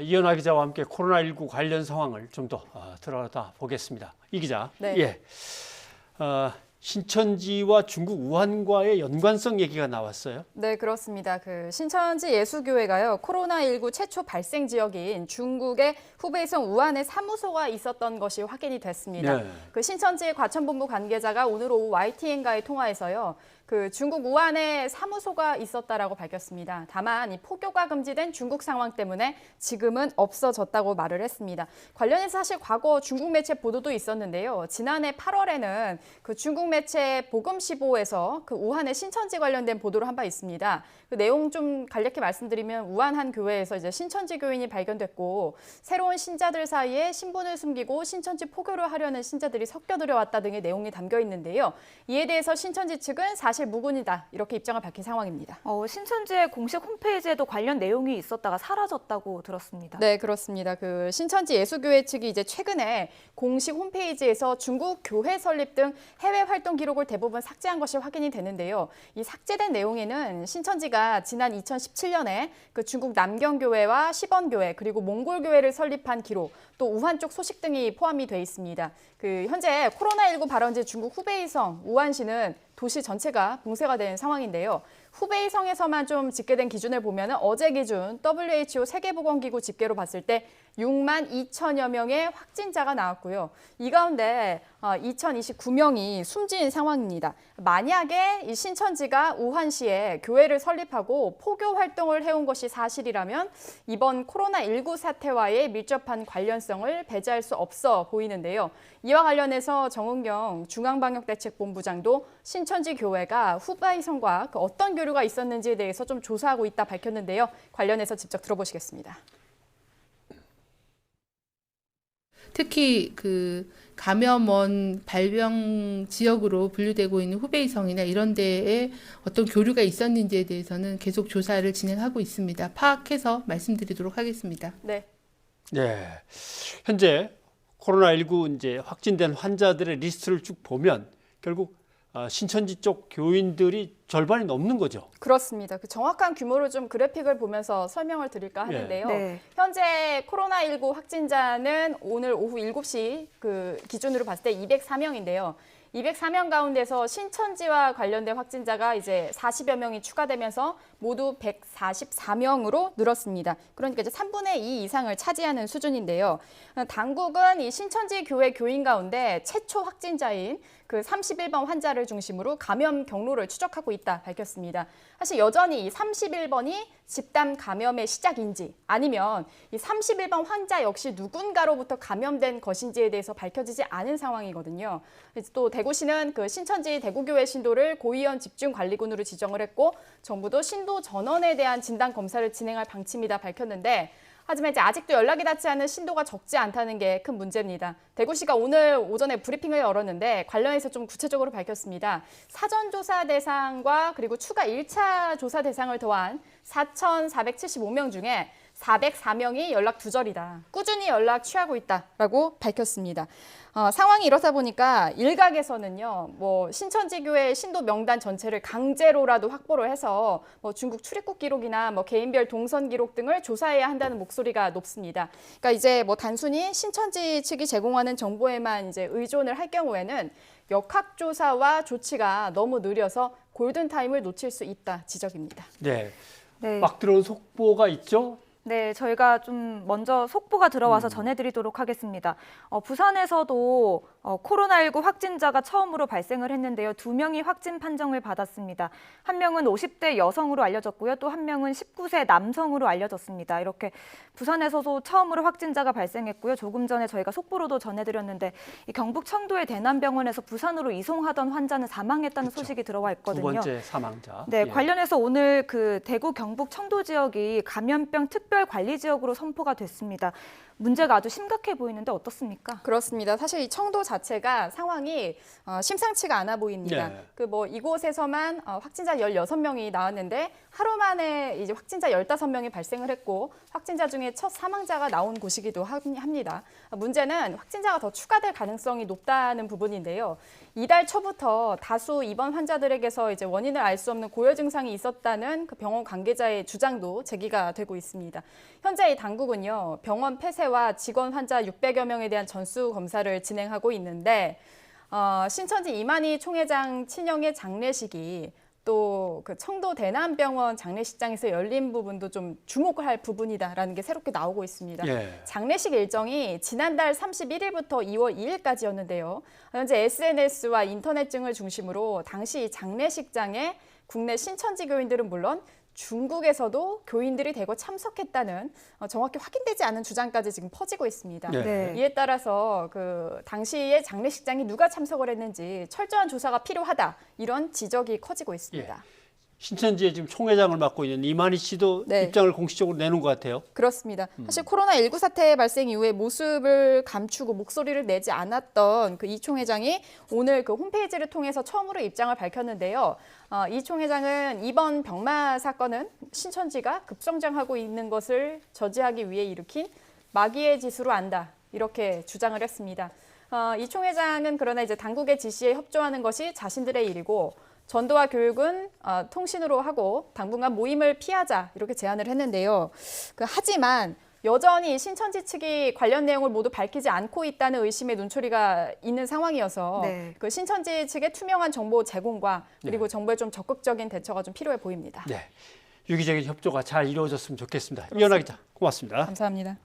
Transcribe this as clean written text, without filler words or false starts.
이현아 기자와 함께 코로나19 관련 상황을 좀 더 들여다 보겠습니다. 이 기자, 네. 예, 신천지와 중국 우한과의 연관성 얘기가 나왔어요. 네, 그렇습니다. 신천지 예수교회가요, 코로나19 최초 발생 지역인 중국의 후베이성 우한에 사무소가 있었던 것이 확인이 됐습니다. 네. 신천지 과천본부 관계자가 오늘 오후 YTN과의 통화에서요, 중국 우한에 사무소가 있었다라고 밝혔습니다. 다만 이 포교가 금지된 중국 상황 때문에 지금은 없어졌다고 말을 했습니다. 관련해서 사실 과거 중국 매체 보도도 있었는데요. 지난해 8월에는 중국 매체 보금시보에서 우한의 신천지 관련된 보도를 한 바 있습니다. 그 내용 좀 간략히 말씀드리면 우한 한 교회에서 이제 신천지 교인이 발견됐고 새로운 신자들 사이에 신분을 숨기고 신천지 포교를 하려는 신자들이 섞여 들어왔다 등의 내용이 담겨 있는데요. 이에 대해서 신천지 측은 사실 무근이다 이렇게 입장을 밝힌 상황입니다. 신천지의 공식 홈페이지에도 관련 내용이 있었다가 사라졌다고 들었습니다. 네, 그렇습니다. 신천지 예수교회 측이 이제 최근에 공식 홈페이지에서 중국 교회 설립 등 해외 활동 기록을 대부분 삭제한 것이 확인이 되는데요. 이 삭제된 내용에는 신천지가 지난 2017년에 중국 남경교회와 시번교회 그리고 몽골교회를 설립한 기록, 또 우한 쪽 소식 등이 포함이 돼 있습니다. 현재 코로나19 발원지 중국 후베이성 우한시는 도시 전체가 봉쇄가 된 상황인데요. 후베이성에서만 좀 집계된 기준을 보면 어제 기준 WHO 세계보건기구 집계로 봤을 때 6만 2천여 명의 확진자가 나왔고요. 이 가운데 2,029명이 숨진 상황입니다. 만약에 이 신천지가 우한시에 교회를 설립하고 포교 활동을 해온 것이 사실이라면 이번 코로나19 사태와의 밀접한 관련성을 배제할 수 없어 보이는데요. 이와 관련해서 정은경 중앙방역대책본부장도 신천지 교회가 후베이성과 어떤 교류가 있었는지에 대해서 좀 조사하고 있다 밝혔는데요. 관련해서 직접 들어보시겠습니다. 특히 감염원 발병 지역으로 분류되고 있는 후베이성이나 이런 데에 어떤 교류가 있었는지에 대해서는 계속 조사를 진행하고 있습니다. 파악해서 말씀드리도록 하겠습니다. 네. 네. 현재 코로나19 이제 확진된 환자들의 리스트를 쭉 보면 결국 신천지 쪽 교인들이 절반이 넘는 거죠. 그렇습니다. 정확한 규모를 좀 그래픽을 보면서 설명을 드릴까 하는데요. 네. 현재 코로나19 확진자는 오늘 오후 7시 기준으로 봤을 때 204명인데요. 204명 가운데서 신천지와 관련된 확진자가 이제 40여 명이 추가되면서 모두 144명으로 늘었습니다. 그러니까 이제 3분의 2 이상을 차지하는 수준인데요. 당국은 이 신천지 교회 교인 가운데 최초 확진자인 31번 환자를 중심으로 감염 경로를 추적하고 있다 밝혔습니다. 사실 여전히 이 31번이 집단 감염의 시작인지 아니면 이 31번 환자 역시 누군가로부터 감염된 것인지에 대해서 밝혀지지 않은 상황이거든요. 또 대구시는 신천지 대구교회 신도를 고위험 집중관리군으로 지정을 했고 정부도 신도 전원에 대한 진단 검사를 진행할 방침이다 밝혔는데 하지만 이제 아직도 연락이 닿지 않은 신도가 적지 않다는 게 큰 문제입니다. 대구시가 오늘 오전에 브리핑을 열었는데 관련해서 좀 구체적으로 밝혔습니다. 사전조사 대상과 그리고 추가 1차 조사 대상을 더한 4,475명 중에 404명이 연락 두절이다. 꾸준히 연락 취하고 있다라고 밝혔습니다. 상황이 이렇다 보니까 일각에서는요, 신천지교회 신도 명단 전체를 강제로라도 확보를 해서 중국 출입국 기록이나 개인별 동선 기록 등을 조사해야 한다는 목소리가 높습니다. 그러니까 이제 단순히 신천지 측이 제공하는 정보에만 이제 의존을 할 경우에는 역학조사와 조치가 너무 느려서 골든타임을 놓칠 수 있다 지적입니다. 네. 네. 막 들어온 속보가 있죠? 네, 저희가 좀 먼저 속보가 들어와서 전해드리도록 하겠습니다. 부산에서도 코로나19 확진자가 처음으로 발생을 했는데요. 2명이 확진 판정을 받았습니다. 한 명은 50대 여성으로 알려졌고요. 또 한 명은 19세 남성으로 알려졌습니다. 이렇게 부산에서도 처음으로 확진자가 발생했고요. 조금 전에 저희가 속보로도 전해드렸는데 이 경북 청도의 대남병원에서 부산으로 이송하던 환자는 사망했다는 소식이 들어와 있거든요. 두 번째 사망자. 네, 예. 관련해서 오늘 대구 경북 청도 지역이 감염병 특별관리지역으로 선포가 됐습니다. 문제가 아주 심각해 보이는데 어떻습니까? 그렇습니다. 사실 이 청도 자체가 상황이 심상치가 않아 보입니다. 네. 이곳에서만 확진자 16명이 나왔는데 하루 만에 이제 확진자 15명이 발생을 했고 확진자 중에 첫 사망자가 나온 곳이기도 합니다. 문제는 확진자가 더 추가될 가능성이 높다는 부분인데요. 이달 초부터 다수 입원 환자들에게서 이제 원인을 알 수 없는 고열 증상이 있었다는 병원 관계자의 주장도 제기가 되고 있습니다. 있습니다. 현재 이 당국은요, 병원 폐쇄와 직원 환자 600여 명에 대한 전수 검사를 진행하고 있는데 신천지 이만희 총회장 친형의 장례식이 또 그 청도 대남병원 장례식장에서 열린 부분도 좀 주목을 할 부분이다라는 게 새롭게 나오고 있습니다. 예. 장례식 일정이 지난달 31일부터 2월 2일까지였는데요. 현재 SNS와 인터넷 등을 중심으로 당시 장례식장에 국내 신천지 교인들은 물론 중국에서도 교인들이 대거 참석했다는 정확히 확인되지 않은 주장까지 지금 퍼지고 있습니다. 네. 네. 이에 따라서 그 당시에 장례식장에 누가 참석을 했는지 철저한 조사가 필요하다 이런 지적이 커지고 있습니다. 신천지의 지금 총회장을 맡고 있는 이만희 씨도 네. 입장을 공식적으로 내놓은 것 같아요. 그렇습니다. 사실 코로나19 사태 발생 이후에 모습을 감추고 목소리를 내지 않았던 그 이 총회장이 오늘 그 홈페이지를 통해서 처음으로 입장을 밝혔는데요. 이 총회장은 이번 병마 사건은 신천지가 급성장하고 있는 것을 저지하기 위해 일으킨 마귀의 짓으로 안다 이렇게 주장을 했습니다. 이 총회장은 그러나 이제 당국의 지시에 협조하는 것이 자신들의 일이고 전도와 교육은 통신으로 하고 당분간 모임을 피하자 이렇게 제안을 했는데요. 하지만 여전히 신천지 측이 관련 내용을 모두 밝히지 않고 있다는 의심의 눈초리가 있는 상황이어서 네. 그 신천지 측의 투명한 정보 제공과 그리고 정부의 좀 적극적인 대처가 좀 필요해 보입니다. 네. 유기적인 협조가 잘 이루어졌으면 좋겠습니다. 이현아 기자, 고맙습니다. 감사합니다.